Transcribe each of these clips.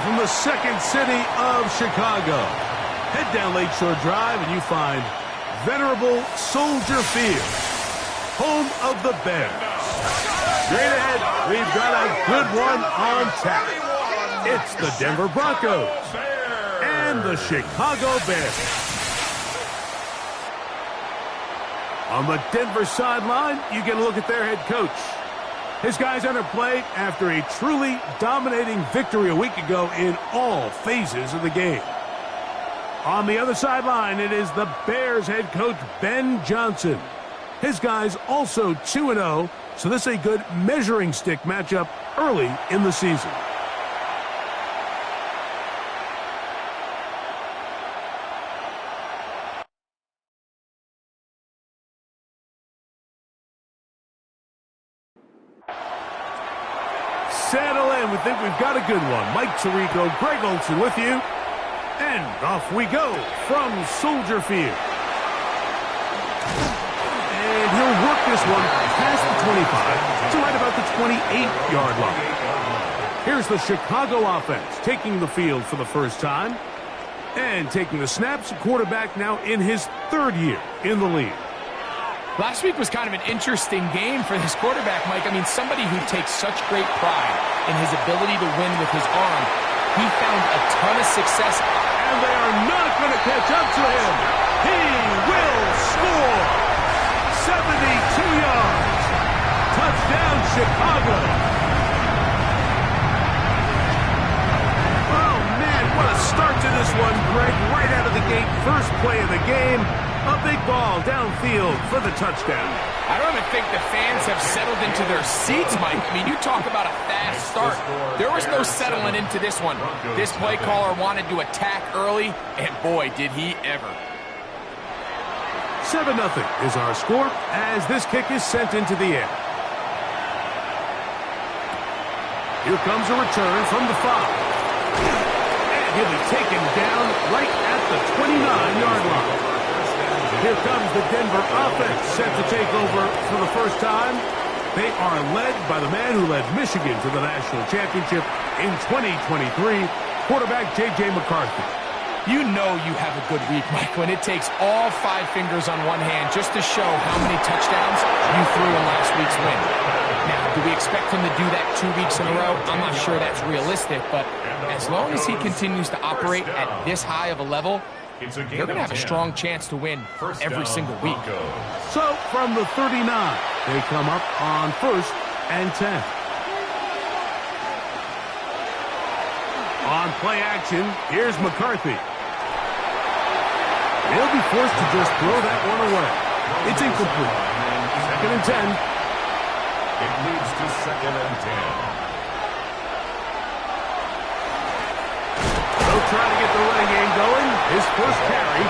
from the second city of Chicago. Head down Lakeshore Drive and you find venerable Soldier Field, home of the Bears. Straight ahead, we've got a good one on tap. It's the Denver Broncos and the Chicago Bears. On the Denver sideline, you get a look at their head coach. His guys under play after a truly dominating victory a week ago in all phases of the game. On the other sideline, it is the Bears head coach, Ben Johnson. His guys also 2-0, so this is a good measuring stick matchup early in the season. Settle in. We think we've got a good one. Mike Tirico, Greg Olsen with you. And off we go from Soldier Field. And he'll work this one past the 25 to right about the 28-yard line. Here's the Chicago offense taking the field for the first time. And taking the snaps, quarterback now in his third year in the league. Last week was kind of an interesting game for this quarterback, Mike. I mean, somebody who takes such great pride in his ability to win with his arm. He found a ton of success. And they are not going to catch up to him. He will score. 72 yards. Touchdown, Chicago. Oh, man, what a start to this one, Greg. Right out of the gate, first play of the game. A big ball downfield for the touchdown. I don't even think the fans have settled into their seats, Mike. I mean, you talk about a fast start. There was no settling into this one. This play caller wanted to attack early, and boy, did he ever. 7-0 is our score as this kick is sent into the air. Here comes a return from the 5. And he'll be taken down right at the 29-yard line. Here comes the Denver offense set to take over for the first time. They are led by the man who led Michigan to the national championship in 2023, quarterback J.J. McCarthy. You know you have a good week, Mike, when it takes all 5 fingers on one hand just to show how many touchdowns you threw in last week's win. Now, do we expect him to do that 2 weeks in a row? I'm not sure that's realistic, but as long as he continues to operate at this high of a level, they're going to have a strong chance to win every single week. So, from the 39, they come up on 1st and 10. On play action, here's McCarthy. He'll be forced to just throw that one away. It's incomplete. 2nd and 10. It leads to 2nd and 10. Trying to get the running game going. His first carry.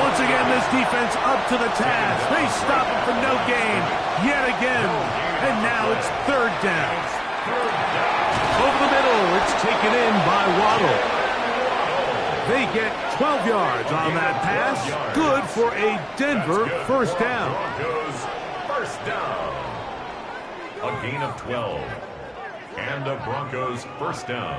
Once again, this defense up to the task. They stop him for no gain yet again. And now it's 3rd down. Over the middle, it's taken in by Waddle. They get 12 yards on that pass. Good for a Denver first down. First down. A gain of 12. And a Broncos first down.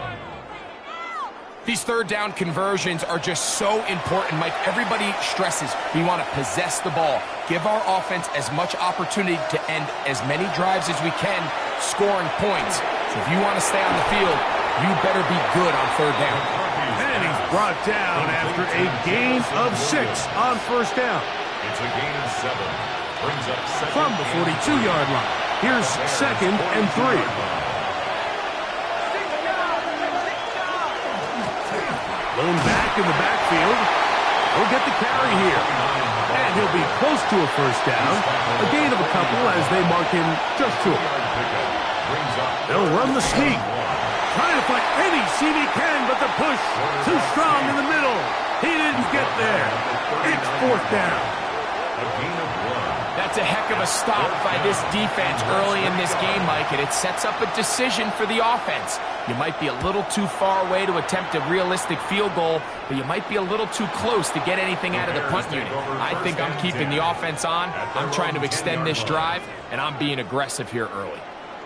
These 3rd down conversions are just so important, Mike. Everybody stresses we want to possess the ball, give our offense as much opportunity to end as many drives as we can, scoring points. So if you want to stay on the field, you better be good on 3rd down. And he's brought down after a gain of 6 on first down. It's a gain of 7. Brings up second from the 42-yard line. Here's 2nd and 3. Lone back in the backfield. He'll get the carry here. And he'll be close to a first down. A gain of a couple as they mark him just to it. They'll run the sneak. Trying to find any seam he can, but the push too strong in the middle. He didn't get there. It's 4th down. A gain of 1. That's a heck of a stop by this defense early in this game, Mike, and it sets up a decision for the offense. You might be a little too far away to attempt a realistic field goal, but you might be a little too close to get anything out of the punt unit. I think I'm keeping the offense on. I'm trying to extend this drive, and I'm being aggressive here early.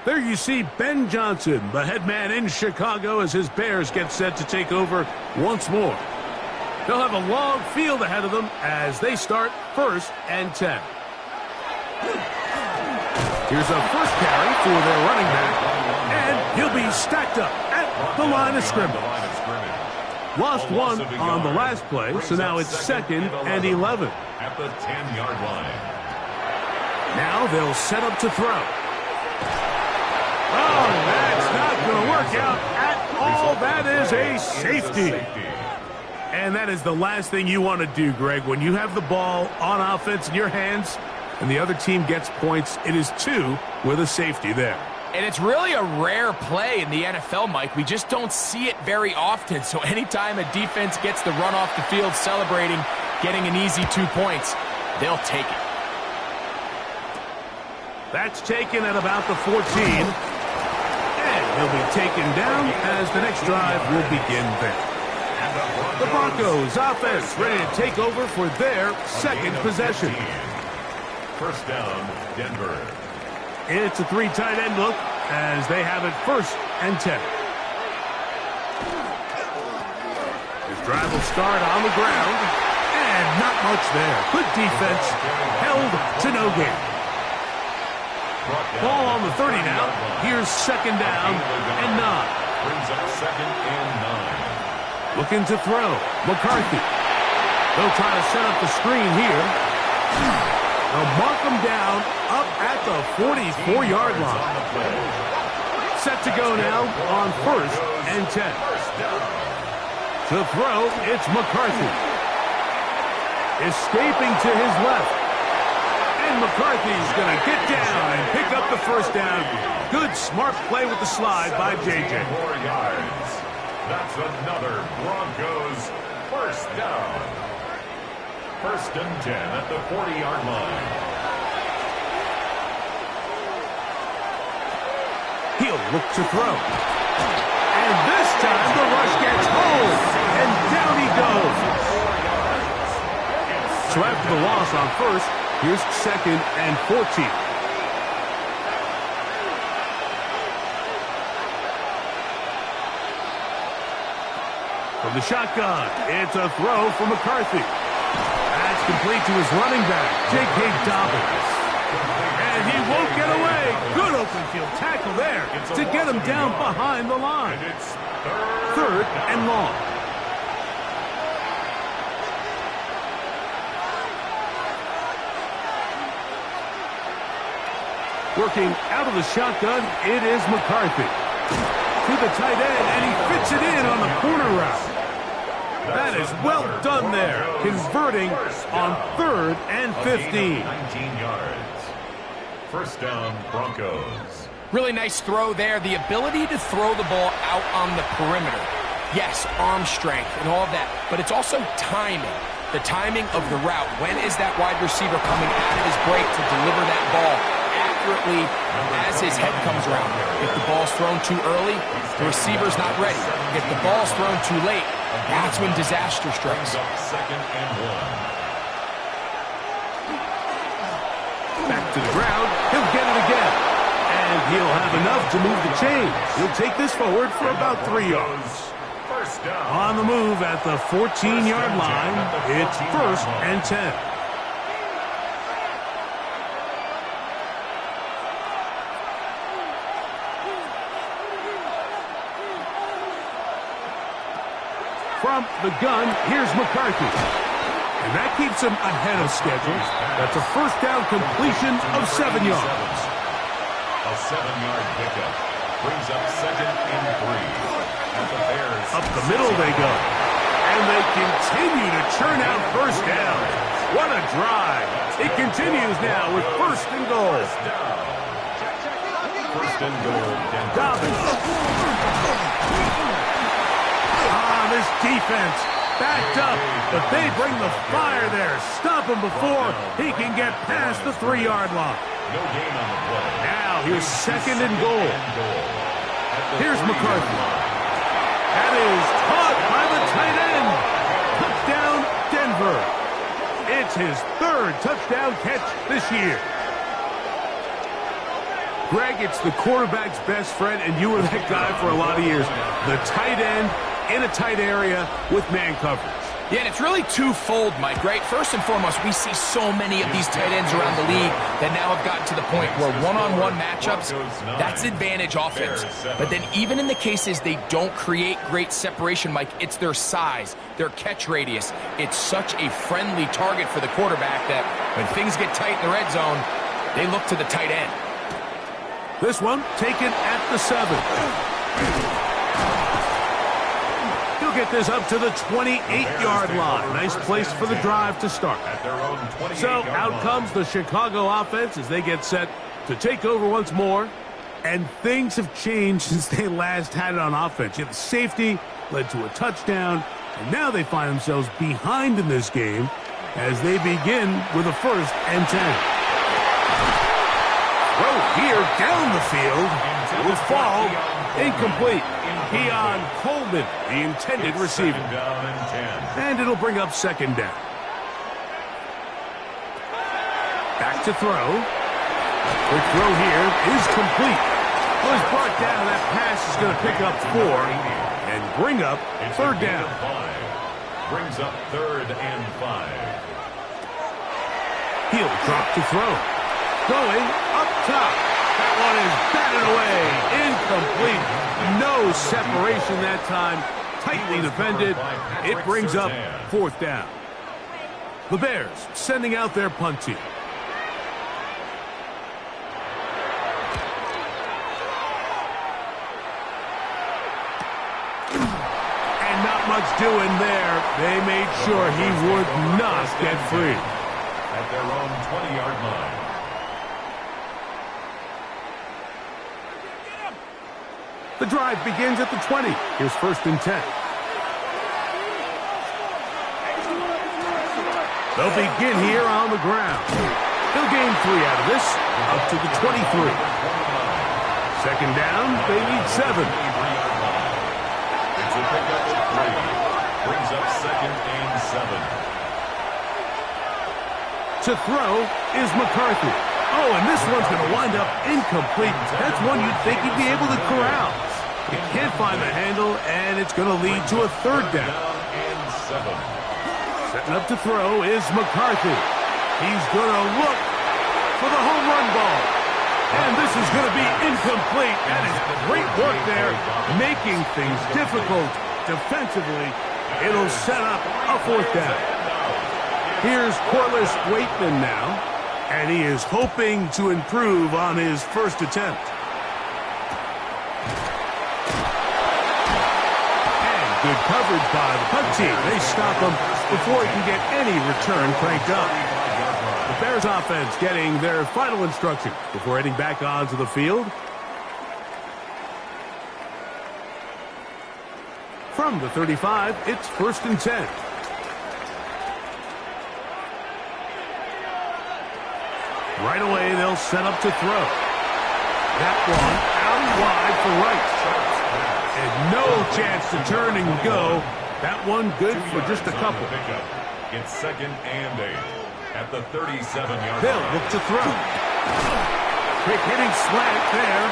There you see Ben Johnson, the head man in Chicago, as his Bears get set to take over once more. They'll have a long field ahead of them as they start 1st and 10. Here's a first carry for their running back, and he'll be stacked up at the line of scrimmage. Lost one on the last play, so now it's 2nd and 11. At the 10-yard line. Now they'll set up to throw. Oh, that's not going to work out at all. That is a safety. And that is the last thing you want to do, Greg. When you have the ball on offense in your hands and the other team gets points, it is 2 with a safety there. And it's really a rare play in the NFL, Mike. We just don't see it very often. So anytime a defense gets the run off the field celebrating, getting an easy 2 points, they'll take it. That's taken at about the 14. And he'll be taken down as the next drive will begin there. The Broncos offense ready to take over for their 2nd possession. First down, Denver. It's a 3 tight end look as they have it 1st and 10. This drive will start on the ground, and not much there. Good defense, held to no gain. Ball on the 30 now. Here's 2nd down and 9. Brings up 2nd and 9. Looking to throw. McCarthy. They'll try to set up the screen here. They'll mark them down up at the 44-yard line. Set to go now on 1st and 10. To throw, it's McCarthy. Escaping to his left. And McCarthy's going to get down and pick up the 1st down. Good, smart play with the slide by J.J. 4 yards. That's another Broncos 1st down. 1st and 10 at the 40-yard line. He'll look to throw. And this time the rush gets home. And down he goes. So after the loss on 1st, here's 2nd and 14. From the shotgun, it's a throw for McCarthy. That's complete to his running back, J.K. Dobbins. And he won't get away. Good open field tackle there to get him down behind the line. And it's 3rd and long. Working out of the shotgun, it is McCarthy. To the tight end, and he fits it in on the corner route. That is well done there, converting on 3rd and 15. 19 yards. 1st down, Broncos. Really nice throw there. The ability to throw the ball out on the perimeter. Yes, arm strength and all of that, but it's also timing. The timing of the route. When is that wide receiver coming out of his break to deliver that ball accurately as his head comes around? If the ball's thrown too early, the receiver's not ready. If the ball's thrown too late, that's when disaster strikes. 2nd and 1. Back to the ground. He'll get it again. And he'll have enough to move the chains. He'll take this forward for about 3 yards. On the move at the 14-yard line, it's 1st and 10. From the gun, here's McCarthy. And that keeps him ahead of schedule. That's a 1st down completion of 7 yards. A 7-yard pickup brings up 2nd and 3. At the Bears. Up the middle they go. And they continue to churn out 1st down. What a drive. It continues now with 1st and goal. 1st and goal. Dobbins. This defense backed up, but they bring the fire there. Stop him before he can get past the 3-yard line. No gain on the play. Now here's 2nd and goal. Here's McCarthy. That is caught by the tight end. Touchdown, Denver. It's his 3rd touchdown catch this year. Greg, it's the quarterback's best friend, and you were that guy for a lot of years. The tight end in a tight area with man coverage. Yeah, and it's really twofold, Mike, right? First and foremost, we see so many of these tight ends around the league that now have gotten to the point where one-on-one matchups, that's advantage offense. But then even in the cases they don't create great separation, Mike, it's their size, their catch radius. It's such a friendly target for the quarterback that when things get tight in the red zone, they look to the tight end. This one taken at the 7. He'll get this up to the 28-yard line. Nice place for the drive to start. So out comes the Chicago offense as they get set to take over once more. And things have changed since they last had it on offense. The safety led to a touchdown, and now they find themselves behind in this game as they begin with a 1st and 10. Throw here down the field will fall incomplete. Keon Coleman, the intended receiver. And it'll bring up 2nd down. Back to throw. Quick throw here is complete. Well, he's brought down. That pass is going to pick up 4 and bring up 3rd down. Brings up 3rd and 5. He'll drop to throw. Going up top. That one is batted away. Incomplete. No separation that time. Tightly defended. It brings up 4th down. The Bears sending out their punt team. And not much doing there. They made sure he would not get free. At their own 20-yard line. The drive begins at the 20. Here's 1st and 10. They'll begin here on the ground. He'll gain 3 out of this, up to the 23. 2nd down, they need 7. It's a pickup of 3. Brings up 2nd and 7. To throw is McCarthy. Oh, and this one's going to wind up incomplete. That's one you'd think he'd be able to corral. He can't find the handle, and it's going to lead to a 3rd down. Setting up to throw is McCarthy. He's going to look for the home run ball. And this is going to be incomplete. That is great work there, making things difficult defensively. It'll set up a 4th down. Here's Corliss Waitman now, and he is hoping to improve on his 1st attempt. Good coverage by the punt team. They stop him before he can get any return cranked up. The Bears offense getting their final instruction before heading back onto the field. From the 35, it's 1st and 10. Right away, they'll set up to throw. That one out wide for Wright. And no chance to turn and go. That one good for just a couple. It's 2nd and 8 at the 37-yard Hill line. look to throw. Quick hitting slant there.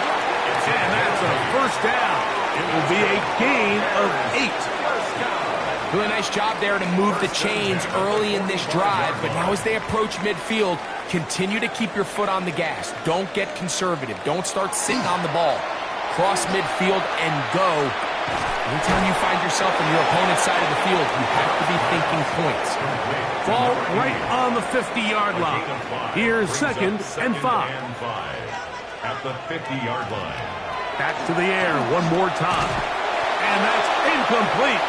And that's a 1st down. It will be a gain of 8. Really nice job there to move the chains early in this drive, but now as they approach midfield, continue to keep your foot on the gas. Don't get conservative. Don't start sitting on the ball. Cross midfield and go. Anytime you find yourself on your opponent's side of the field, you have to be thinking points. Ball right on the 50-yard line. Here's 2nd and 5. At the 50-yard line. Back to the air one more time. And that's incomplete.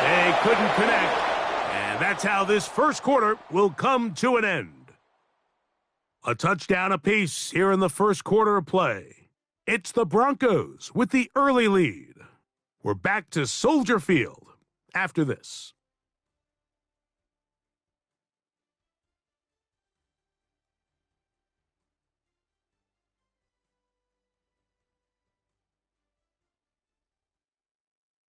They couldn't connect. And that's how this 1st quarter will come to an end. A touchdown apiece here in the 1st quarter of play. It's the Broncos with the early lead. We're back to Soldier Field after this.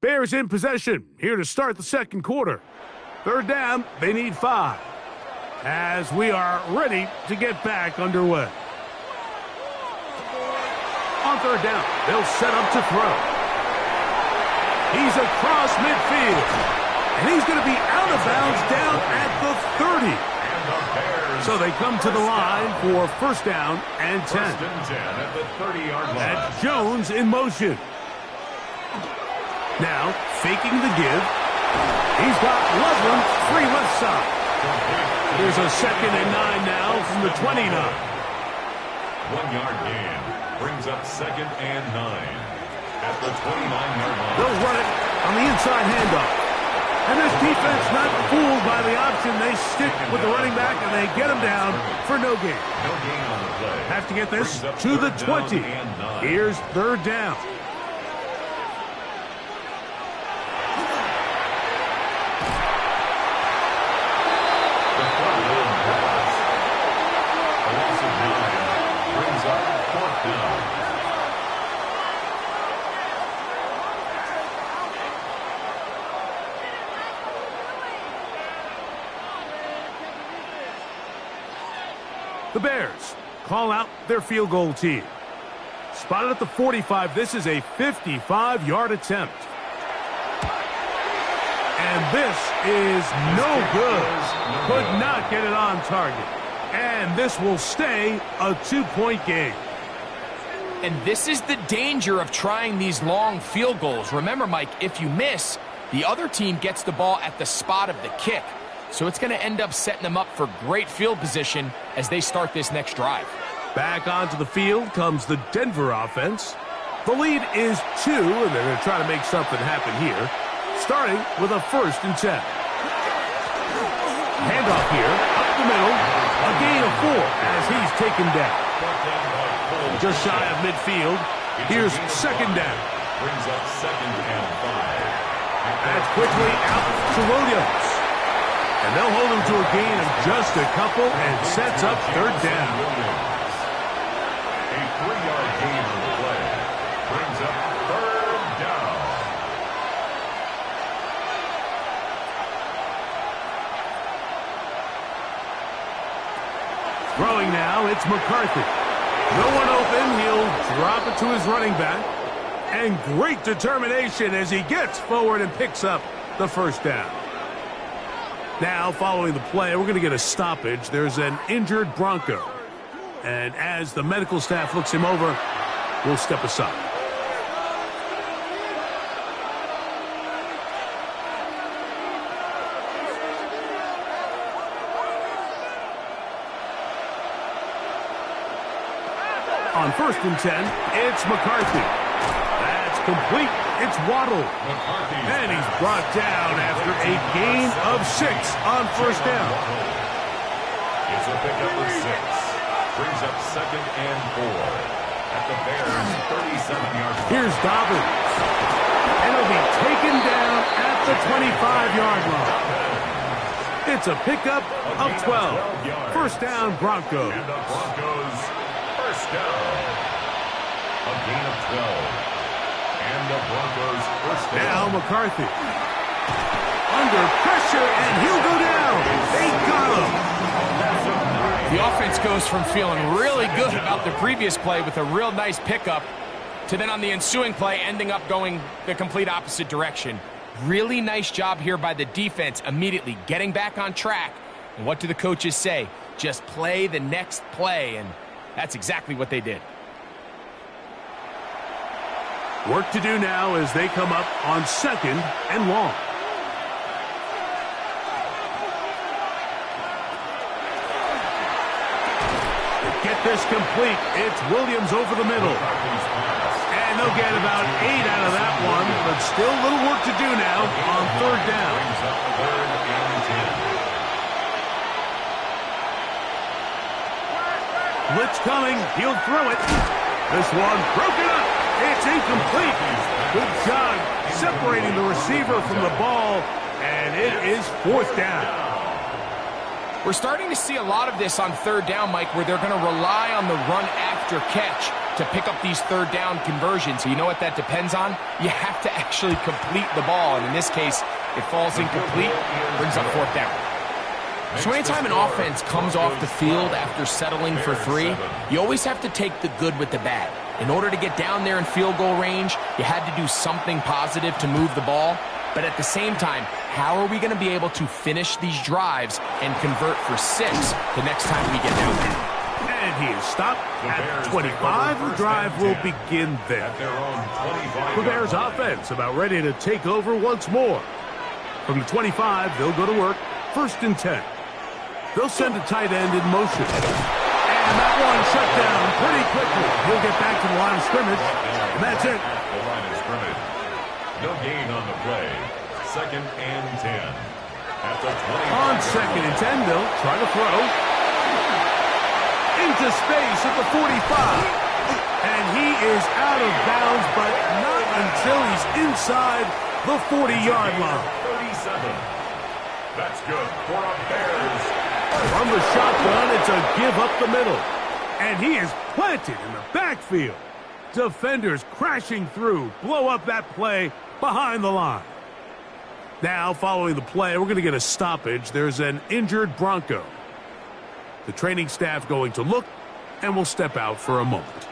Bears in possession here to start the 2nd quarter. 3rd down, they need 5. As we are ready to get back underway. third down. They'll set up to throw. He's across midfield. And he's going to be out of bounds down at the 30. So they come to the line for first down and 10. First and 10 at the 30-yard line. That's Jones in motion. Now, faking the give. He's got Loveland free left side. There's a 2nd and 9 now from the 29. 1-yard gain brings up 2nd and 9 at the 29-yard line. They'll run it on the inside handoff. And this defense not fooled by the option. They stick with the running back, and they get him down for no gain. No gain on the play. Have to get this to the 20. Here's third down. The loss of 9 brings up 4th down. The Bears call out their field goal team. Spotted at the 45. This is a 55-yard attempt. And this is no good. Could not get it on target. And this will stay a 2-point game. And this is the danger of trying these long field goals. Remember, Mike, if you miss, the other team gets the ball at the spot of the kick. So it's going to end up setting them up for great field position as they start this next drive. Back onto the field comes the Denver offense. The lead is 2, and they're going to try to make something happen here, starting with a 1st and 10. Handoff here, up the middle, a gain of 4 as he's taken down. Just shy of midfield. Here's 2nd down. Brings up 2nd and 5. That's quickly out to Williams. And they'll hold him to a gain of just a couple and sets up third down. A 3-yard gain on the play brings up third down. Throwing now, it's McCarthy. No one open. He'll drop it to his running back. And great determination as he gets forward and picks up the first down. Now, following the play, we're going to get a stoppage. There's an injured Bronco. And as the medical staff looks him over, we'll step aside. On 1st and 10, it's McCarthy. That's complete. It's Waddle. And he's brought down after a gain of 6 on first down. It's a pickup of 6. Brings up 2nd and 4 at the Bears' 37-yard line. Here's Dobbins. And he'll be taken down at the 25-yard line. It's a pickup of 12. First down, Broncos. And the Broncos first down. A gain of 12. And the Broncos first down. Now McCarthy. Under pressure, and he'll go down. They got him. The offense goes from feeling really good about the previous play with a real nice pickup to then on the ensuing play ending up going the complete opposite direction. Really nice job here by the defense immediately getting back on track. And what do the coaches say? Just play the next play, and that's exactly what they did. Work to do now as they come up on 2nd and long. To get this complete, it's Williams over the middle. And they'll get about 8 out of that one, but still a little work to do now on third down. Blitz coming, he'll throw it. This one broken up. It's incomplete. Good job separating the receiver from the ball, and it is 4th down. We're starting to see a lot of this on third down, Mike, where they're going to rely on the run after catch to pick up these third down conversions. So you know what that depends on? You have to actually complete the ball, and in this case, it falls incomplete, brings up 4th down. So anytime an offense comes off the field after settling for 3, you always have to take the good with the bad. In order to get down there in field goal range, you had to do something positive to move the ball. But at the same time, how are we going to be able to finish these drives and convert for 6 the next time we get down there? And he is stopped at 25. The drive will begin there. The Bears offense about ready to take over once more. From the 25, they'll go to work. 1st and 10. They'll send a tight end in motion. And that one shut down pretty quickly. He'll get back to the line of scrimmage. And that's it. The line of scrimmage. No gain on the play. 2nd and 10. At the 20. On 2nd and 10, they'll try to throw. Into space at the 45. And he is out of bounds, but not until he's inside the 40-yard line. 37. That's good for a Bears. From the shotgun, it's a give up the middle. And he is planted in the backfield. Defenders crashing through, blow up that play behind the line. Now, following the play, we're going to get a stoppage. There's an injured Bronco. The training staff going to look, and will step out for a moment.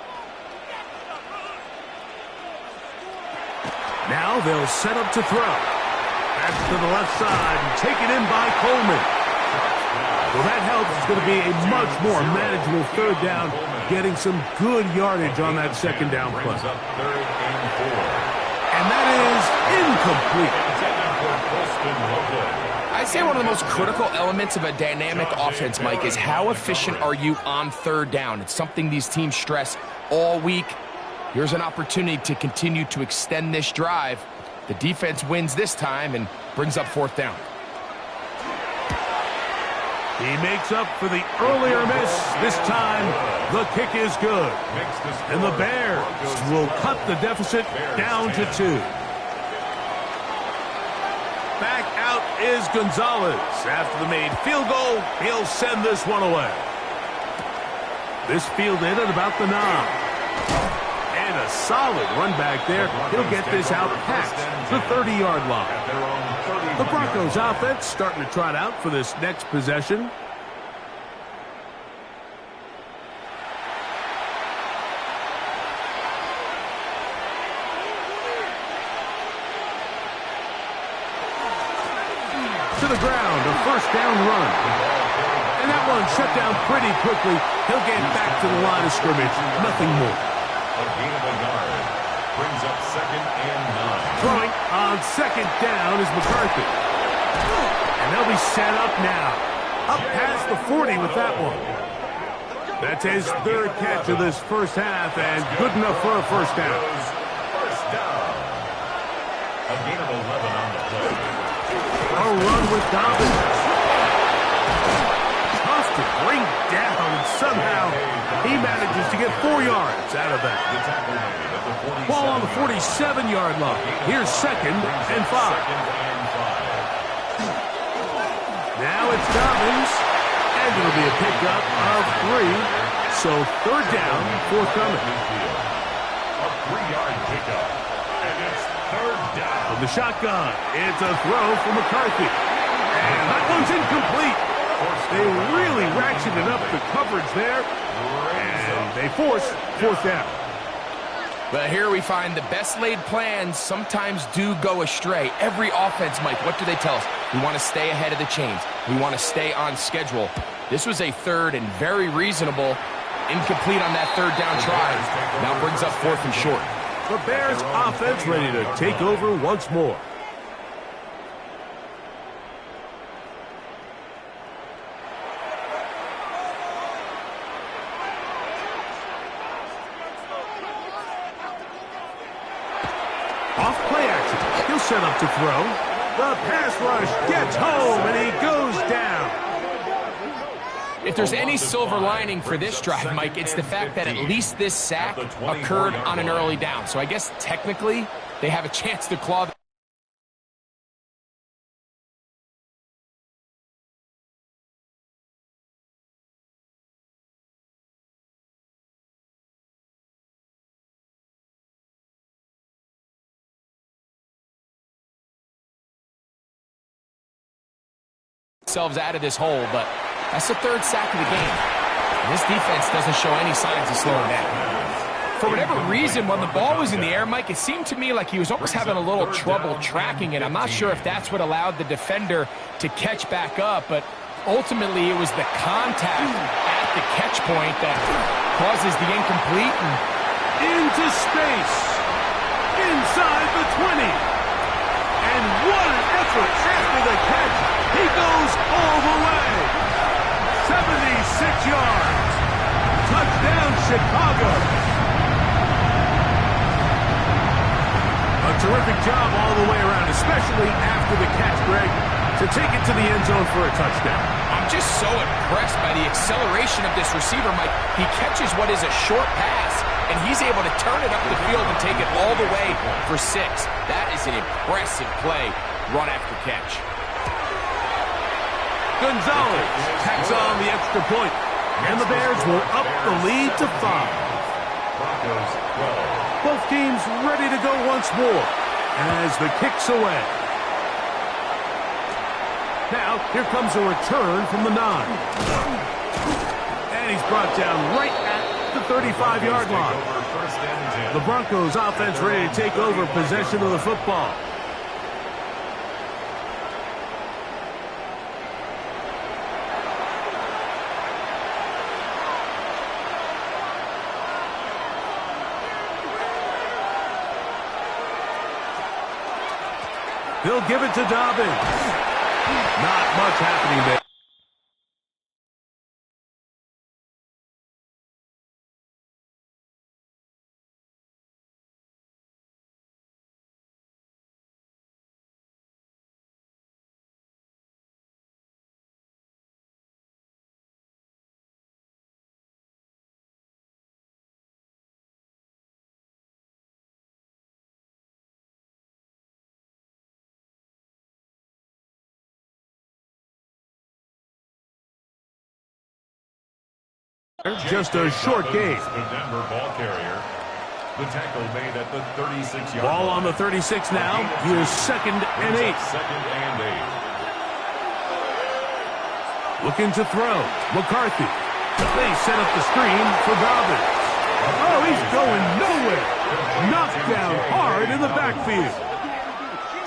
Now they'll set up to throw. Back to the left side and taken in by Coleman. Well, that helps. It's going to be a much more manageable 3rd down, getting some good yardage on that 2nd down play. And that is incomplete. I'd say one of the most critical elements of a dynamic offense, Mike, is how efficient are you on 3rd down. It's something these teams stress all week. Here's an opportunity to continue to extend this drive. The defense wins this time and brings up 4th down. He makes up for the earlier miss. This time, the kick is good. And the Bears will cut the deficit down to 2. Back out is Gonzalez. After the made field goal, he'll send this one away. This fielded at about the 9. And a solid run back there. He'll get this out past the 30-yard line. The Broncos offense starting to trot out for this next possession. To the ground, a 1st down run. And that one shut down pretty quickly. He'll get back to the line of scrimmage. Nothing more. A gain of a yard. Brings up 2nd and 9. Throwing on 2nd down is McCarthy. And they'll be set up now. Up past the 40 with that one. That's his 3rd catch of this 1st half, and good enough for a 1st down. 1st down. A gain of 11 on the play. A run with Dobbins. Tough to bring down, and somehow he manages to get 4 yards out of that. Ball on the 47-yard line. Here's 2nd and 5. Now it's Dobbins, and it'll be a pickup of 3. So 3rd down, forthcoming. A 3-yard pickup, and it's 3rd down. From the shotgun, it's a throw for McCarthy. And that one's incomplete. They really ratcheted up the coverage there, and they force 4th down. But here we find the best laid plans sometimes do go astray. Every offense, Mike, what do they tell us? We want to stay ahead of the chains. We want to stay on schedule. This was a 3rd and very reasonable, incomplete on that 3rd down try. Now brings up 4th and short. The Bears offense ready to take over once more. Off play action. He'll set up to throw. The pass rush gets home, and he goes down. If there's any silver lining for this drive, Mike, it's the fact that at least this sack occurred on an early down. So I guess technically they have a chance to claw themselves out of this hole, but that's the 3rd sack of the game. And this defense doesn't show any signs of slowing down. For whatever reason, when the ball was in the air, Mike, it seemed to me like he was almost having a little trouble tracking it. I'm not sure if that's what allowed the defender to catch back up, but ultimately it was the contact at the catch point that causes the incomplete. Into space. Inside the 20. And what an effort after the catch. He goes all the way. 76 yards. Touchdown, Chicago. A terrific job all the way around, especially after the catch, Greg, to take it to the end zone for a touchdown. I'm just so impressed by the acceleration of this receiver, Mike. He catches what is a short pass, and he's able to turn it up the field and take it all the way for 6. That is an impressive play, run after catch. Gonzalez tacks on the extra point, and the Bears will up the lead to 5. Both teams ready to go once more as the kick's away. Now, here comes a return from the 9. And he's brought down right at the 35-yard line. The Broncos offense ready to take over possession of the football. He'll give it to Dobbins. Not much happening there. Just a short game. The Denver ball carrier. The tackle made at the 36-yard line. Ball on the 36 now. Here's 2nd and 8. 2nd and 8. Looking to throw. McCarthy. They set up the screen for Dobbins. Oh, he's going nowhere. Knocked down hard in the backfield.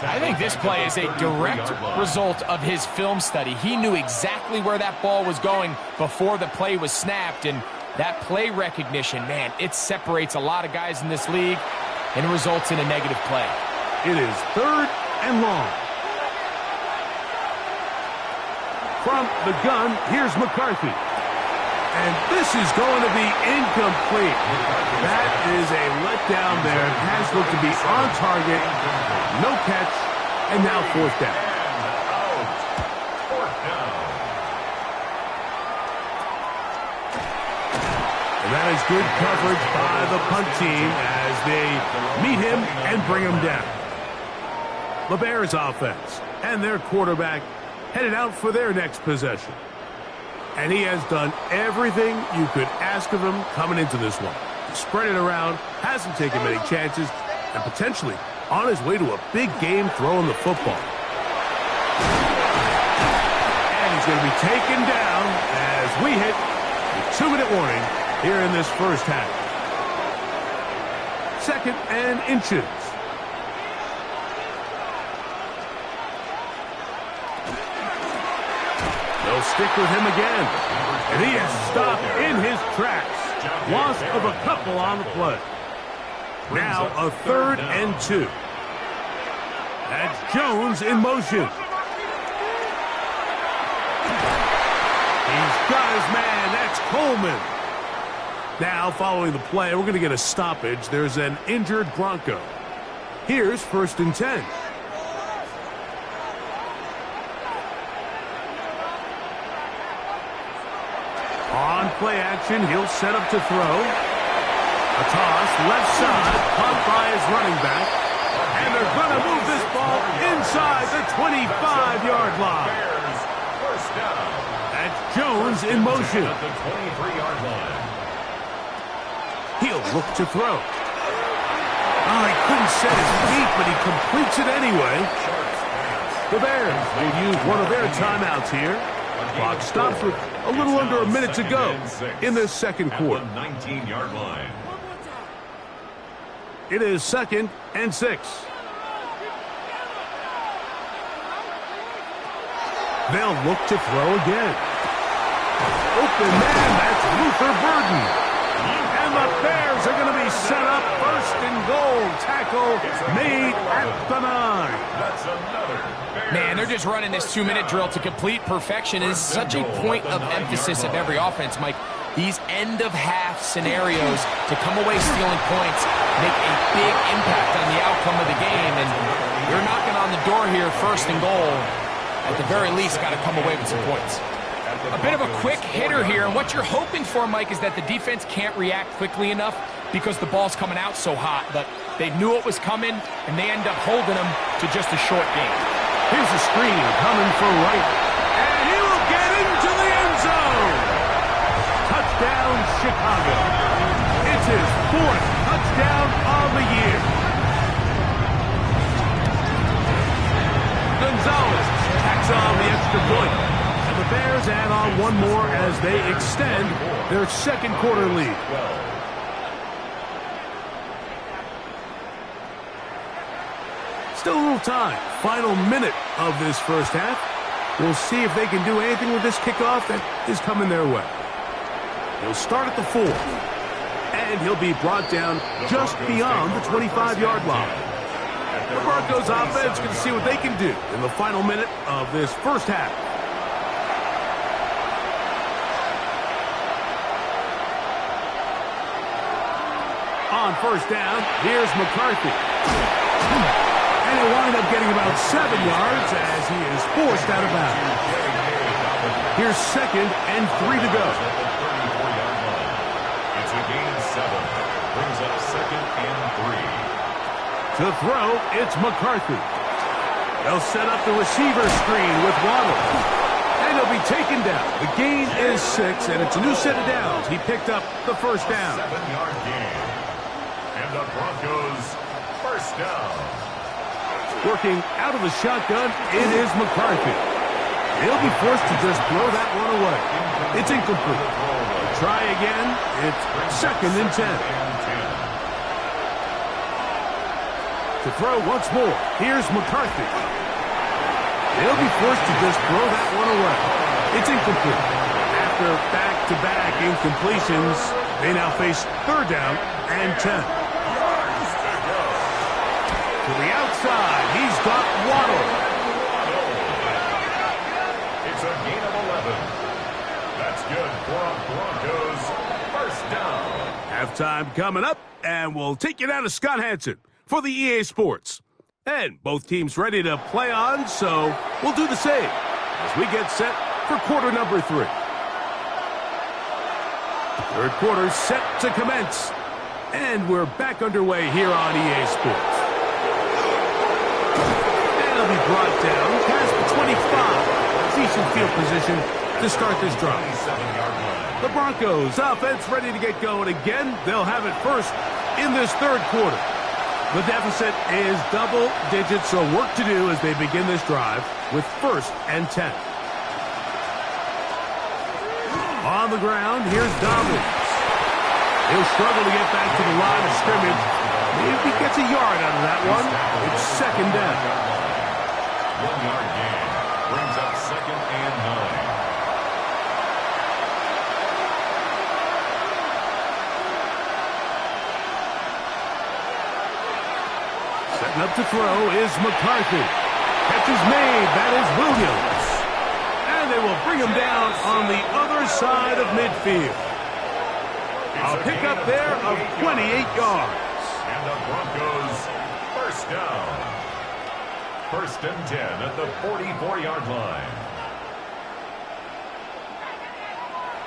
I think this play is a direct result of his film study. He knew exactly where that ball was going before the play was snapped, and that play recognition, man, it separates a lot of guys in this league and results in a negative play. It is 3rd and long. From the gun, here's McCarthy. And this is going to be incomplete. That is a letdown there. It has looked to be on target. No catch. And now 4th down. And that is good coverage by the punt team as they meet him and bring him down. The Bears offense and their quarterback headed out for their next possession. And he has done everything you could ask of him coming into this one. Spread it around, hasn't taken many chances, and potentially on his way to a big game throwing the football. And he's going to be taken down as we hit the 2-minute warning here in this first half. 2nd and inches. They'll stick with him again. And he is stopped in his tracks. Loss of a couple on the play. Now a 3rd and 2. That's Jones in motion. He's got his man. That's Coleman. Now, following the play, we're going to get a stoppage. There's an injured Bronco. Here's 1st and 10. On play action, he'll set up to throw. A toss, left side, caught by his running back. And they're going to move this ball inside the 25-yard line. That's Jones in motion. At the 23-yard line. He'll look to throw. Oh, he couldn't set his feet, but he completes it anyway. The Bears will use one of their timeouts here. Clock stops with a little under a minute to go in this 2nd quarter. At the 19-yard line. It is 2nd and 6. They'll look to throw again. Open man, that's Luther Burden. And the Bears are going to be set up 1st and goal. Tackle made at the 9. That's another Bears. Man, they're just running this 2-minute drill to complete perfection. It's such a point of emphasis of every offense, Mike. These end-of-half scenarios to come away stealing points make a big impact on the outcome of the game. And you're knocking on the door here, 1st and goal. At the very least, got to come away with some points. A bit of a quick hitter here, and what you're hoping for, Mike, is that the defense can't react quickly enough because the ball's coming out so hot. But they knew it was coming, and they end up holding them to just a short game. Here's a screen coming for Wright. And he will get into the end zone. Touchdown, Chicago. It's his 4th touchdown of the year. Gonzalez tacks on the extra point. And the Bears add on one more as they extend their 2nd quarter lead. Still a little time. Final minute of this 1st half. We'll see if they can do anything with this kickoff that is coming their way. He'll start at the 4. And he'll be brought down just beyond the 25-yard line. The Broncos offense can see what they can do in the final minute of this 1st half. On 1st down, here's McCarthy. And he'll wind up getting about 7 yards as he is forced out of bounds. Here's 2nd and 3 to go. It's a gain of 7. Brings up 2nd and 3. To throw, it's McCarthy. They'll set up the receiver screen with Waddle. And he'll be taken down. The gain is 6, and it's a new set of downs. He picked up the 1st down. 7-yard gain. And the Broncos 1st down. Working out of the shotgun, it is McCarthy. He'll be forced to just throw that one away. It's incomplete. Try again. It's 2nd and 10. To throw once more, here's McCarthy. He'll be forced to just throw that one away. It's incomplete. After back-to-back incompletions, they now face 3rd down and 10. To the outside, he's got Waddle. It's a gain of 11. That's good for Broncos 1st down. Halftime coming up, and we'll take you down to Scott Hanson for the EA Sports. And both teams ready to play on, so we'll do the same as we get set for quarter number 3. 3rd quarter set to commence. And we're back underway here on EA Sports. And he'll be brought down past the 25. Decent field position to start this drive. The Broncos offense ready to get going again. They'll have it first in this 3rd quarter. The deficit is double digits, so work to do as they begin this drive with 1st and 10. On the ground, here's Dobbins. He'll struggle to get back to the line of scrimmage. Maybe he gets a yard out of that one. It's 2nd down. 1-yard gain. Brings up 2nd and 9. Setting up to throw is McCarthy. Catch is made. That is Williams. And they will bring him down on the other side of midfield. A pickup there of 28 yards. And the Broncos 1st down. 1st and 10 at the 44-yard line.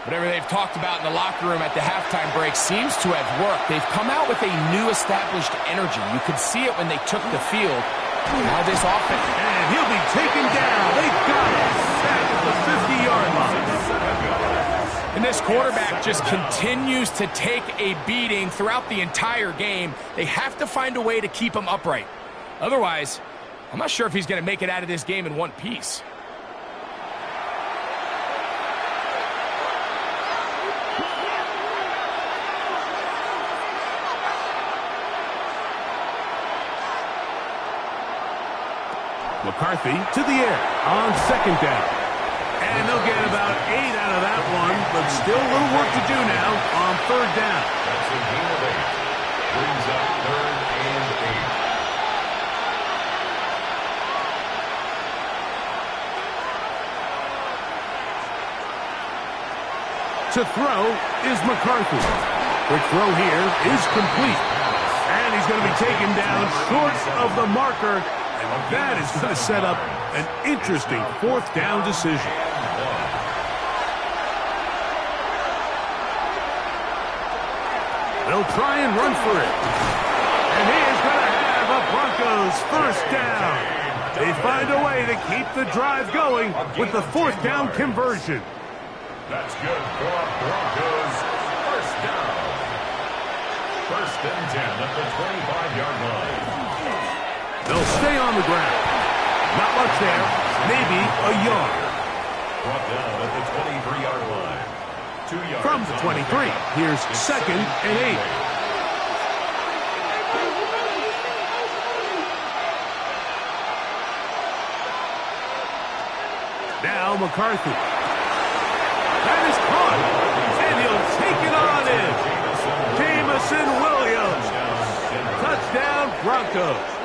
Whatever they've talked about in the locker room at the halftime break seems to have worked. They've come out with a new established energy. You could see it when they took the field. Now this offense. And he'll be taken down. They've got him. Back at the 50-yard line. And this quarterback just continues to take a beating throughout the entire game. They have to find a way to keep him upright. Otherwise, I'm not sure if he's going to make it out of this game in one piece. McCarthy to the air on second down. And they'll get about 8 out of that one, but still a little work to do now on third down. That's a gain of 8. Brings up third and 8. To throw is McCarthy. Quick throw here is complete. And he's going to be taken down short of the marker. And that is going to set up an interesting fourth down decision. They'll try and run for it. And he is going to have a Broncos first down. They find a way to keep the drive going with the fourth down conversion. That's good for Broncos first down. First and 10 at the 25-yard line. They'll stay on the ground. Not much there. Maybe a yard. Brought down at the 23-yard line. 2 yards. From the 23, here's second and 8. Now McCarthy. That is caught. And he'll take it on in. Jameson Williams. Touchdown Broncos.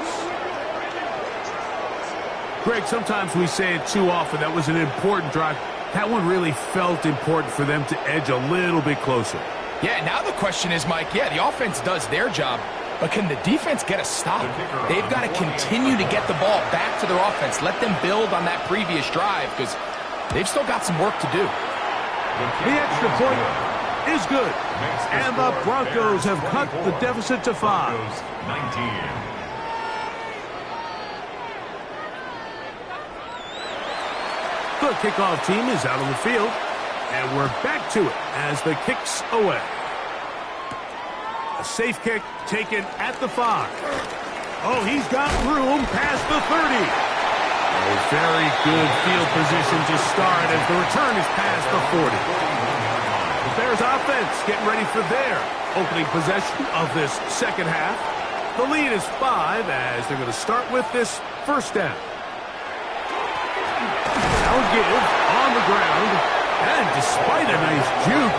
Greg, sometimes we say it too often. That was an important drive. That one really felt important for them to edge a little bit closer. Yeah, now the question is, Mike, yeah, the offense does their job, but can the defense get a stop? They've got to continue to get the ball back to their offense. Let them build on that previous drive because they've still got some work to do. The extra point is good. And the Broncos have cut the deficit to 5. 19. The kickoff team is out on the field, and we're back to it as the kick's away. A safe kick taken at the 5. Oh, he's got room past the 30. A very good field position to start as the return is past the 40. The Bears offense getting ready for their opening possession of this second half. The lead is 5 as they're going to start with this first down. Now give on the ground, and despite a nice juke,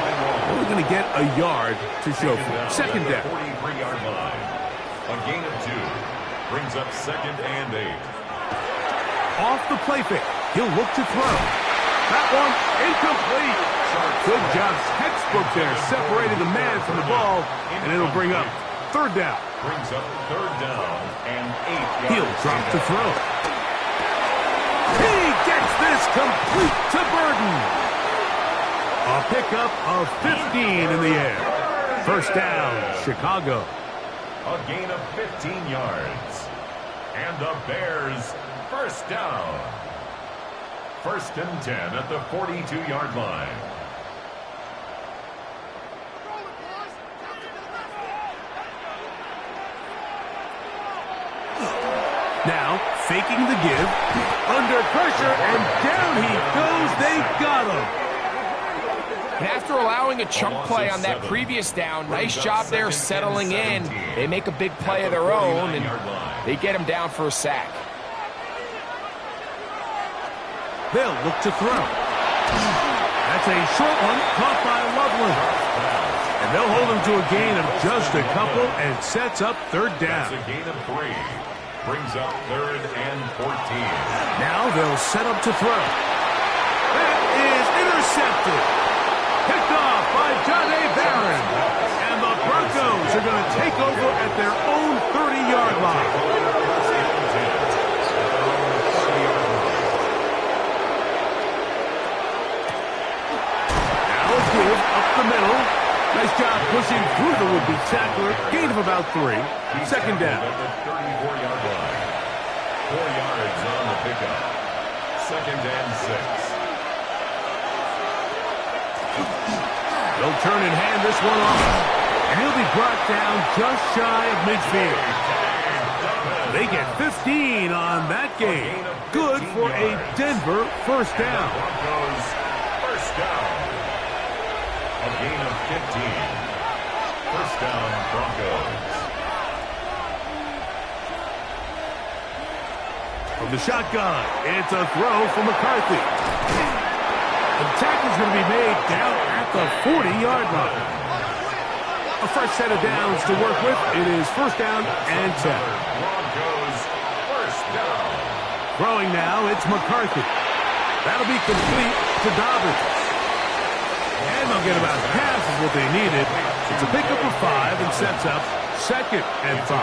we're going to get a yard to show for it. Second down. 43-yard line. A gain of 2 brings up second and 8. Off the play fake, he'll look to throw. That one incomplete. Good job, textbook there, separating the man from the ball, and it'll bring up third down. Brings up third down and 8 yards. He'll drop to throw. He gets this complete to Burden. A pickup of 15 in the air. First down, Chicago. A gain of 15 yards. And the Bears first down. First and 10 at the 42-yard line. Now, faking the give, under pressure, and down he goes. They got him. And after allowing a chunk play on that previous down, nice job there settling in. They make a big play of their own, and they get him down for a sack. They'll look to throw. That's a short one, caught by Loveland. And they'll hold him to a gain of just a couple and sets up third down. That's a gain of 3. Brings up third and 14. Now they'll set up to throw. That is intercepted. Picked off by John A. Barron. And the Broncos are going to take over at their own 30-yard line. Now a give up the middle. Nice job pushing through the would-be tackler. Gain of about 3. Second down. 34-yard line. 4 yards on the pickup. Second and 6. They'll turn and hand this one off. And he'll be brought down just shy of midfield. They get 15 on that game. Good for a Denver first down. Broncos first down. A gain of 15. First down, Broncos. A From the shotgun, it's a throw for McCarthy. The tackle is going to be made down at the 40-yard line. A fresh set of downs to work with. It is first down and 10. Broncos first down. Throwing now, it's McCarthy. That'll be complete to Dobbins. And they'll get about half of what they needed. It's a pickup of 5 and sets up second and 5.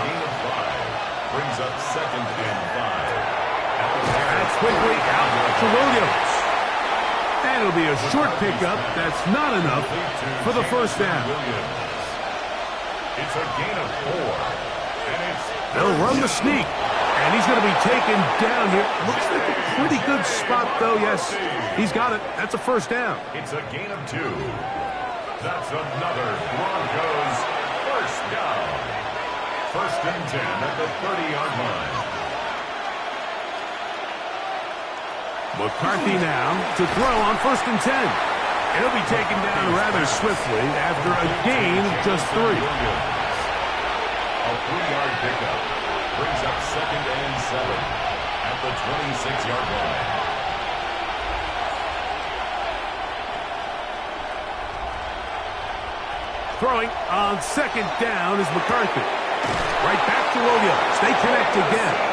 Brings up second and 5. That's quickly out to Williams. And it'll be a short pickup. That's not enough for the first down. It's a gain of 4. And it's They'll run the sneak. And he's going to be taken down here. Looks like a pretty good spot, though. Yes, he's got it. That's a first down. It's a gain of 2. That's another Broncos first down. First and 10 at the 30-yard line. McCarthy now to throw on first and 10. He'll be taken down rather swiftly after a gain of just 3. A 3-yard pickup brings up second and 7 at the 26-yard line. Throwing on second down is McCarthy. Right back to Williams. They connect again.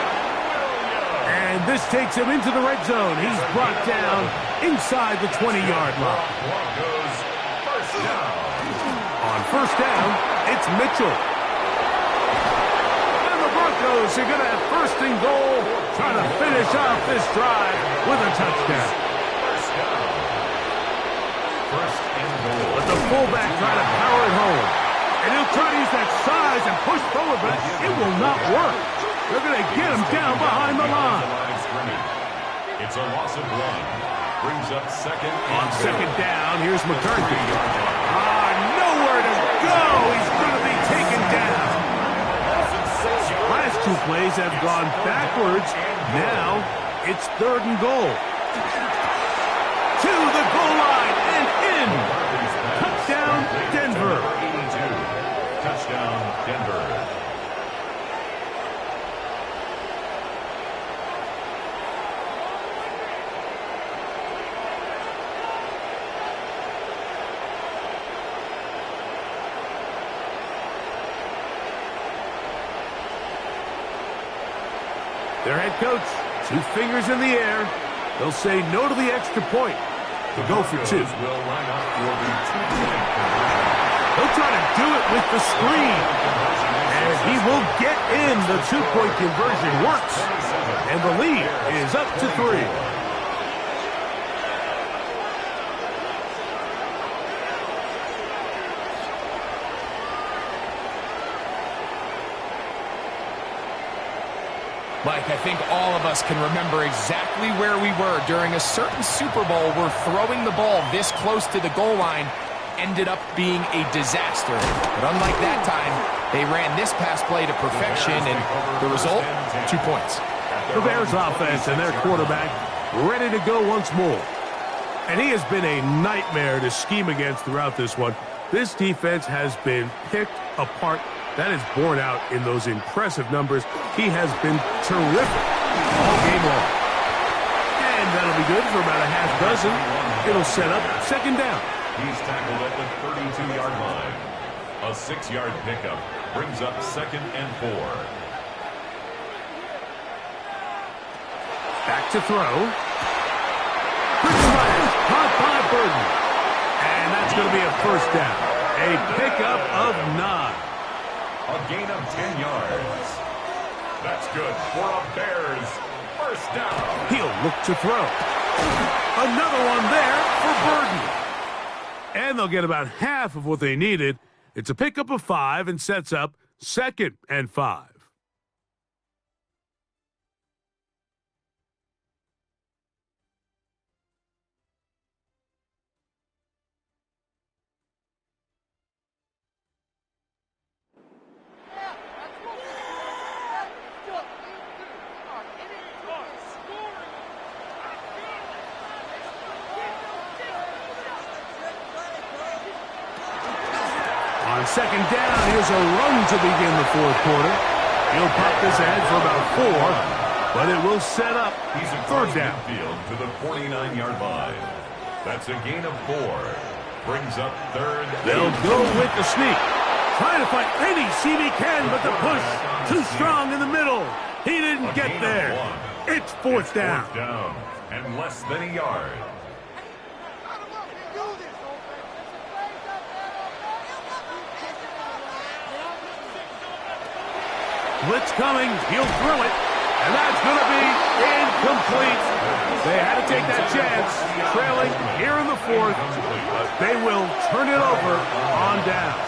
And this takes him into the red zone. He's brought down inside the 20-yard line. Broncos first down. On first down, it's Mitchell. And the Broncos are going to have first and goal, trying to finish off this drive with a touchdown. First down. First and goal. But the fullback trying to power it home. And he'll try to use that size and push forward, but it will not work. They're going to get him down behind the line. It's a loss of 1. Brings up second On second down, here's McCarthy. Nowhere to go. He's going to be taken down. Last 2 plays have gone backwards. Now it's third and goal. To the goal line and in. Touchdown, Denver. Touchdown, Denver. Their head coach, 2 fingers in the air. They'll say no to the extra point. To go for 2. Will line up for the 2-point. He'll try to do it with the screen. And he will get in. The 2-point conversion works. And the lead is up to 3. Mike, I think all of us can remember exactly where we were during a certain Super Bowl where throwing the ball this close to the goal line ended up being a disaster. But unlike that time, they ran this pass play to perfection, and the result, 2 points. The Bears offense and their quarterback ready to go once more. And he has been a nightmare to scheme against throughout this one. This defense has been picked apart. That is borne out in those impressive numbers. He has been terrific all game long. And that'll be good for about a half dozen. It'll set up second down. He's tackled at the 32-yard line. A 6-yard pickup brings up second and 4. Back to throw. Quick smash, caught by Burden. And that's going to be a first down. A pickup of 9. A gain of 10 yards. That's good for a Bears first down. He'll look to throw. Another one there for Burden. And they'll get about half of what they needed. It's a pickup of 5 and sets up second and 5. On second down, here's a run to begin the fourth quarter. He'll pop this ahead for about 4. but it will set up He's third across down. midfield to the 49-yard line. That's a gain of 4. Brings up third. They'll go with the sneak. Trying to find any seam he can, but the push too strong in the middle. He didn't get there. It's fourth down. Fourth down and less than a yard. Blitz coming. He'll throw it. And that's going to be incomplete. They had to take that chance. Trailing here in the fourth. They will turn it over on down.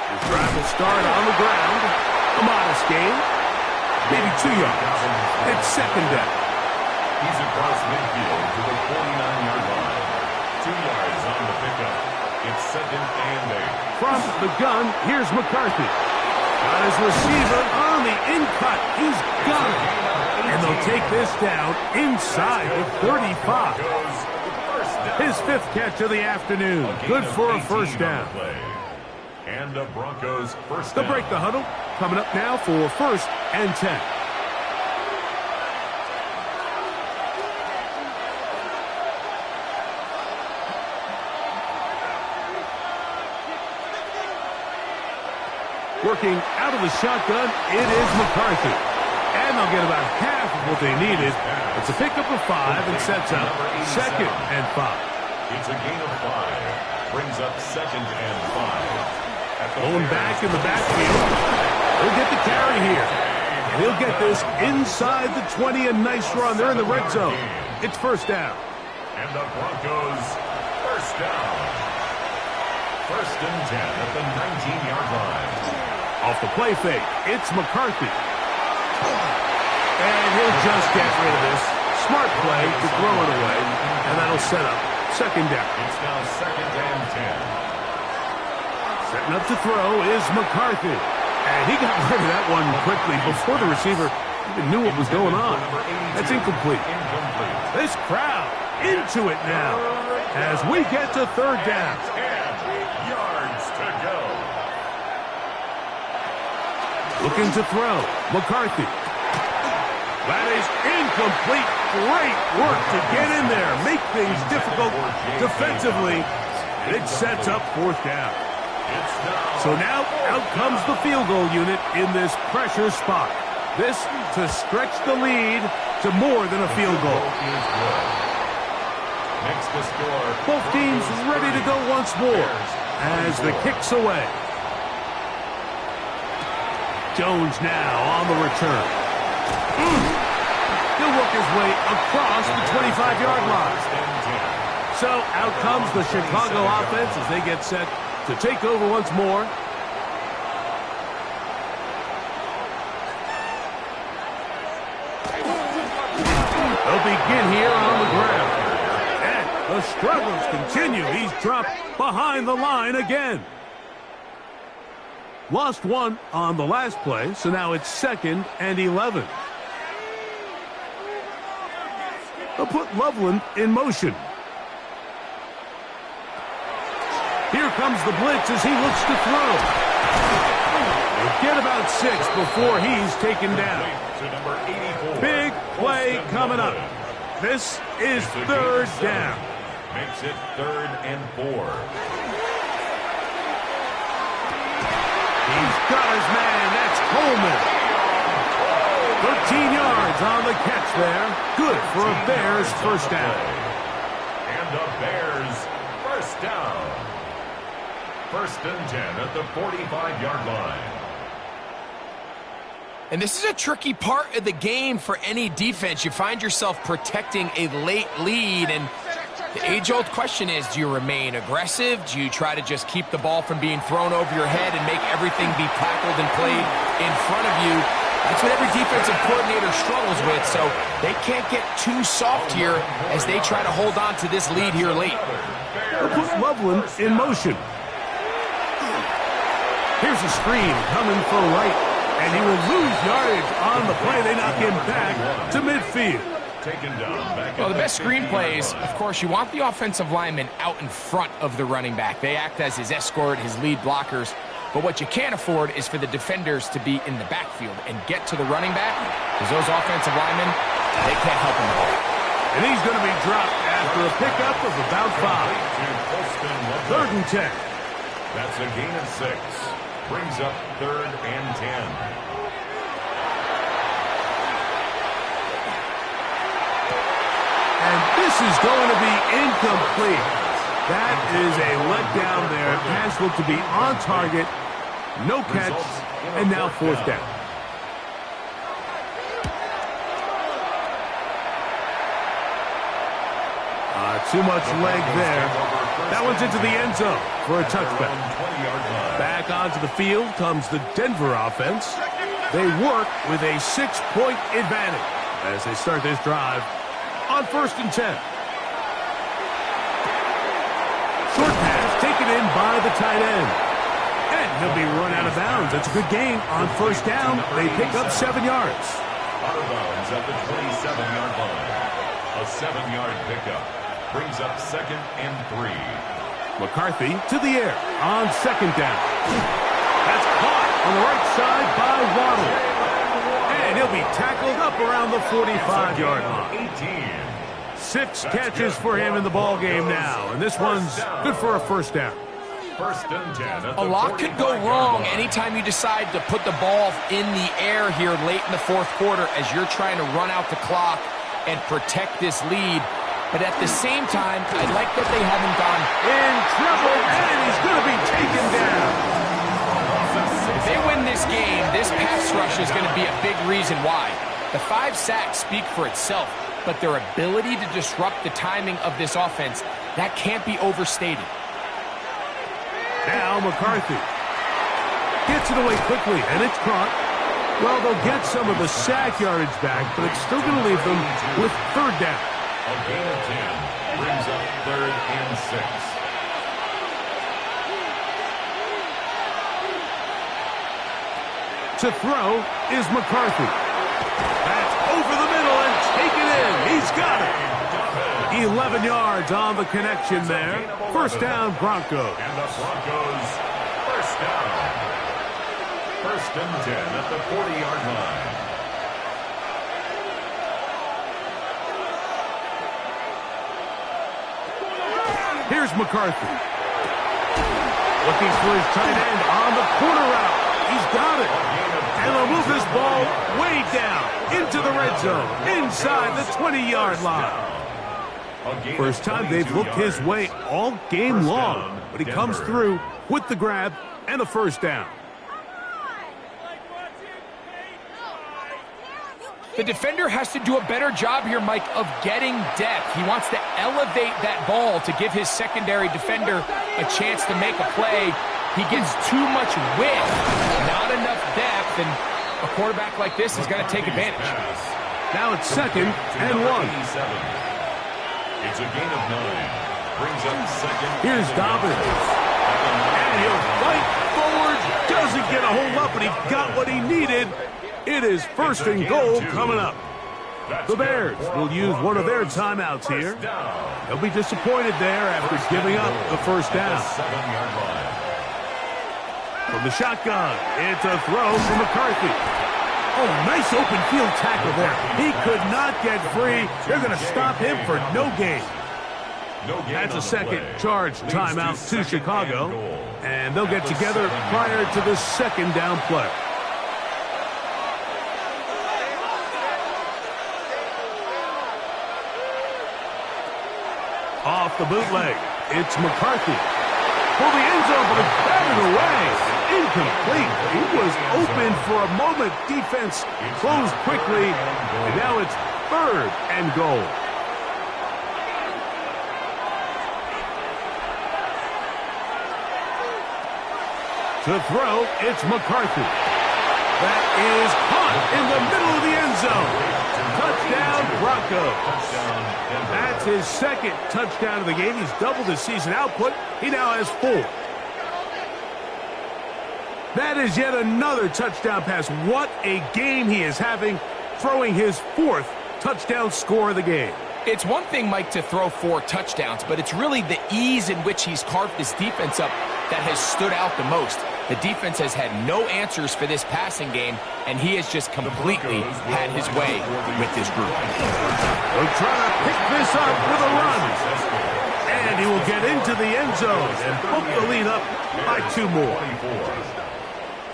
The drive will start on the ground. A modest gain. Maybe 2 yards. It's second down. He's across midfield to the 49-yard line. 2 yards on the pickup. It's second and 8. From the gun, here's McCarthy. Got his receiver on the in-cut. He's got it. And they'll take this down inside the 35. His 5th catch of the afternoon. Good for a first down. And the Broncos first They'll down. break the huddle. Coming up now for first and 10. Working out of the shotgun, it is McCarthy. And they'll get about half of what they needed. It's a pickup of 5 and sets up second and 5. It's a gain of 5. Brings up second and 5. Going back in the backfield. He'll get the carry here. And he'll get this inside the 20. A nice run. They're in the red zone. It's first down. And the Broncos first down. First and 10 at the 19-yard line. Off the play fake, it's McCarthy. And he'll just get rid of this. Smart play to throw it away. And that'll set up second down. It's now second and 10. Setting up to throw is McCarthy. And he got rid of that one quickly before the receiver even knew what was going on. That's incomplete. This crowd into it now as we get to third down. 10 yards to go. Looking to throw. McCarthy. That is incomplete. Great work to get in there. Make things difficult defensively. It sets up fourth down. So now out comes the field goal unit in this pressure spot. This to stretch the lead to more than a field goal. Makes the score. Both teams ready to go once more as the kick's away. Jones now on the return. He'll work his way across the 25-yard line. So out comes the Chicago offense as they get set to take over once more. They'll begin here on the ground. And the struggles continue. He's dropped behind the line again. Lost one on the last play, so now it's second and 11. They'll put Loveland in motion. Here comes the blitz as he looks to throw. He'll get about 6 before he's taken down. Big play coming up. This is third down. Makes it third and 4. He's got his man. That's Coleman. 13 yards on the catch there. Good for a Bears first down. And the Bears first down. First and 10 at the 45-yard line. And this is a tricky part of the game for any defense. You find yourself protecting a late lead, and the age-old question is, do you remain aggressive? Do you try to just keep the ball from being thrown over your head and make everything be tackled and played in front of you? That's what every defensive coordinator struggles with, so they can't get too soft here as they try to hold on to this lead here late. They'll put Loveland in motion. Here's a screen coming for Wright, and he will lose yardage on the play. They knock him back to midfield. Taken down back. Well, the best screen plays, of course, you want the offensive lineman out in front of the running back. They act as his escort, his lead blockers. But what you can't afford is for the defenders to be in the backfield and get to the running back, because those offensive linemen, they can't help him at all. And he's going to be dropped after a pickup of about 5. 3rd and 10. That's a gain of 6. Brings up 3rd and 10. And this is going to be incomplete. That is a letdown there. Pass looked to be on target. No catch. And now 4th down. Too much leg there. That one's into the end zone for a touchback. Back onto the field comes the Denver offense. They work with a 6-point advantage as they start this drive on 1st and 10. Short pass taken in by the tight end. And he'll be run out of bounds. That's a good gain on 1st down. They pick up 7 yards. Out of bounds at the 27-yard line. A 7-yard pickup. Brings up 2nd and 3. McCarthy to the air on 2nd down. That's caught on the right side by Waddle. And he'll be tackled up around the 45-yard line. 6 catches for him in the ballgame now. And this one's good for a 1st down. 1st and 10. A lot could go wrong anytime you decide to put the ball in the air here late in the 4th quarter as you're trying to run out the clock and protect this lead. But at the same time, I like that they haven't gone in trouble, and he's going to be taken down. If they win this game, this pass rush is going to be a big reason why. The 5 sacks speak for itself, but their ability to disrupt the timing of this offense, that can't be overstated. Now McCarthy gets it away quickly, and it's caught. Well, they'll get some of the sack yardage back, but it's still going to leave them with 3rd down. A gain of 10 brings up 3rd and 6. To throw is McCarthy. That's over the middle and taken in. He's got it. 11 yards on the connection there. 1st down, Broncos. And the Broncos, 1st down. 1st and 10 at the 40-yard line. Here's McCarthy. Looking for his tight end on the corner route. He's got it. And they'll move this ball way down into the red zone, inside the 20-yard line. First time they've looked his way all game long, but he comes through with the grab and a 1st down. The defender has to do a better job here, Mike, of getting depth. He wants to elevate that ball to give his secondary defender a chance to make a play. He gets too much width, not enough depth, and a quarterback like this is going to take advantage. Now it's 2nd and 1. It's a gain of 9. Brings up 2nd. Here's Dobbins. And he'll fight forward. Doesn't get a hold up, but he got what he needed. It is 1st and goal coming up. The Bears will use one of their timeouts here. They'll be disappointed there after giving up the 1st down. From the shotgun, it's a throw from McCarthy. Oh, nice open field tackle there. He could not get free. They're going to stop him for no gain. That's a 2nd charge timeout to Chicago. And they'll get together prior to the 2nd down play. Off the bootleg, it's McCarthy. For the end zone, but it's batted away. Incomplete. He was open for a moment. Defense closed quickly, and now it's 3rd and goal. To throw, it's McCarthy. That is caught in the middle of the end zone. Touchdown, Broncos. That's his 2nd touchdown of the game. He's doubled his season output. He now has 4. That is yet another touchdown pass. What a game he is having, throwing his 4th touchdown score of the game. It's one thing, Mike, to throw 4 touchdowns, but it's really the ease in which he's carved this defense up that has stood out the most. The defense has had no answers for this passing game, and he has just completely had his way with this group. They'll try to pick this up with a run. And he will get into the end zone and hook the lead up by 2 more.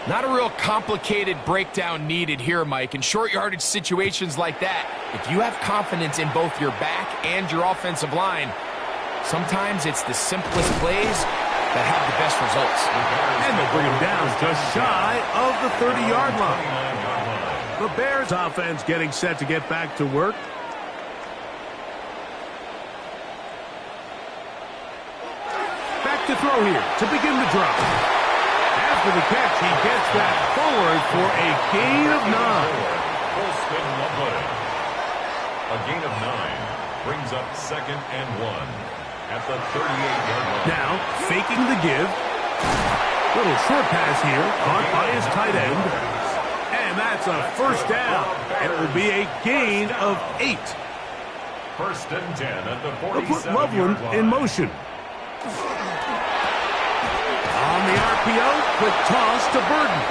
Not a real complicated breakdown needed here, Mike. In short yardage situations like that, if you have confidence in both your back and your offensive line, sometimes it's the simplest plays that have the best results. And they'll bring him down just shy of the 30-yard line. The Bears offense getting set to get back to work. Back to throw here to begin the drive. After the catch, he gets that forward for a gain of 9. A gain of 9 brings up 2nd and 1. At the 38-yard line. Now, faking the give. Little short pass here, caught by his tight end. And that's a first down. It will be a gain of 8. 1st and 10 at the 47-yard line. They'll put Loveland in motion. On the RPO, quick toss to Burden.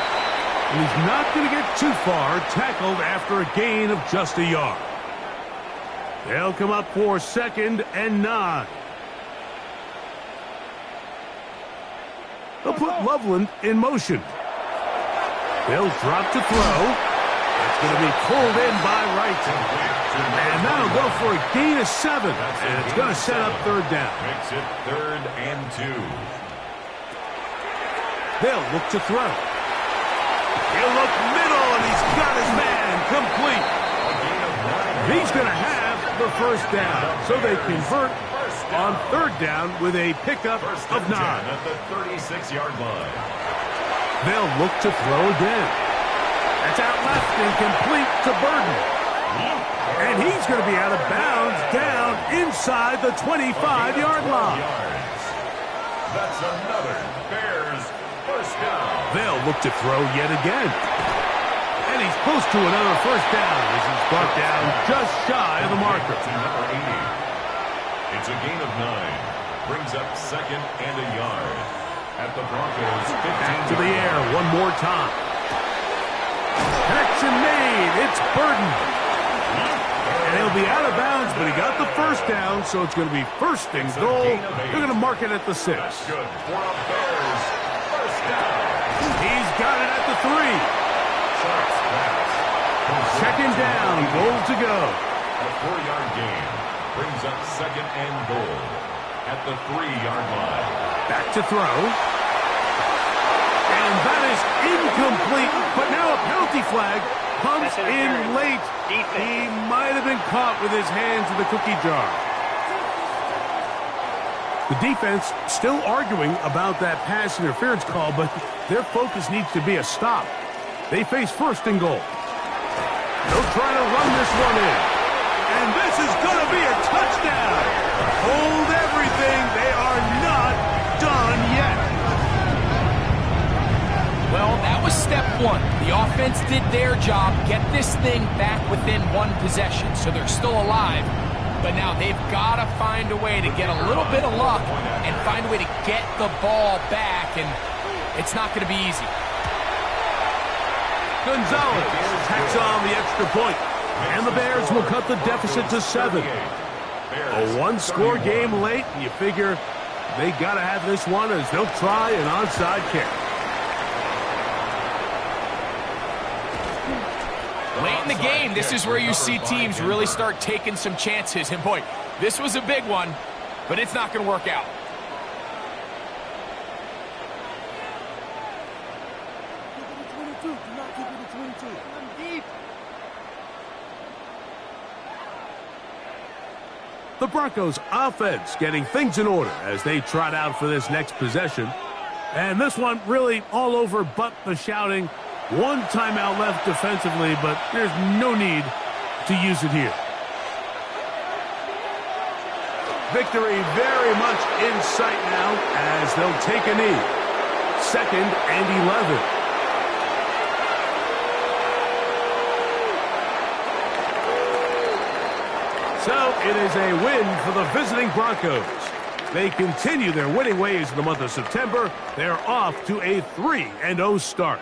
And he's not going to get too far, tackled after a gain of just a yard. They'll come up for 2nd and 9. They'll put Loveland in motion. They'll drop to throw. It's going to be pulled in by Wright. And that'll go for a gain of 7. And it's going to set up 3rd down. Makes it 3rd and 2. They'll look to throw. He'll look middle, and he's got his man complete. He's going to have the first down. So they convert on 3rd down with a pickup of 9. At the 36-yard line. They'll look to throw again. That's out left and complete to Burden. And he's going to be out of bounds down inside the 25-yard line. That's another Bears first down. They'll look to throw yet again. And he's close to another first down as he's brought down just shy of the marker. To number 80. It's a gain of 9. Brings up 2nd and a yard. At the Broncos 15. Back to the air one more time. Connection made. It's Burden. And he'll be out of bounds, but he got the first down, so it's going to be 1st and goal. They're going to mark it at the 6. That's good for a Bears first down. He's got it at the 3. Sharps pass. 2nd down, goal to go. A 4-yard gain. Brings up 2nd and goal. At the 3-yard line. Back to throw. And that is incomplete, but now a penalty flag comes in late. He might have been caught with his hands in the cookie jar. The defense still arguing about that pass interference call, but their focus needs to be a stop. They face 1st and goal. They'll try to run this one in. And this is going to be a touchdown. Hold everything. They are not done yet. Well, that was step 1. The offense did their job, get this thing back within 1 possession, so they're still alive. But now they've got to find a way to get a little bit of luck and find a way to get the ball back, and it's not going to be easy. Gonzalez tacks on the extra point, and the Bears will cut the deficit to 7. A 1-score game late, and you figure they got to have this one as they'll try an onside kick. Late in the game, this is where you see teams really start taking some chances. And boy, this was a big one, but it's not going to work out. The Broncos offense getting things in order as they trot out for this next possession. And this one really all over but the shouting. 1 timeout left defensively, but there's no need to use it here. Victory very much in sight now as they'll take a knee. 2nd and 11. So it is a win for the visiting Broncos. They continue their winning ways in the month of September. They're off to a 3-0 start.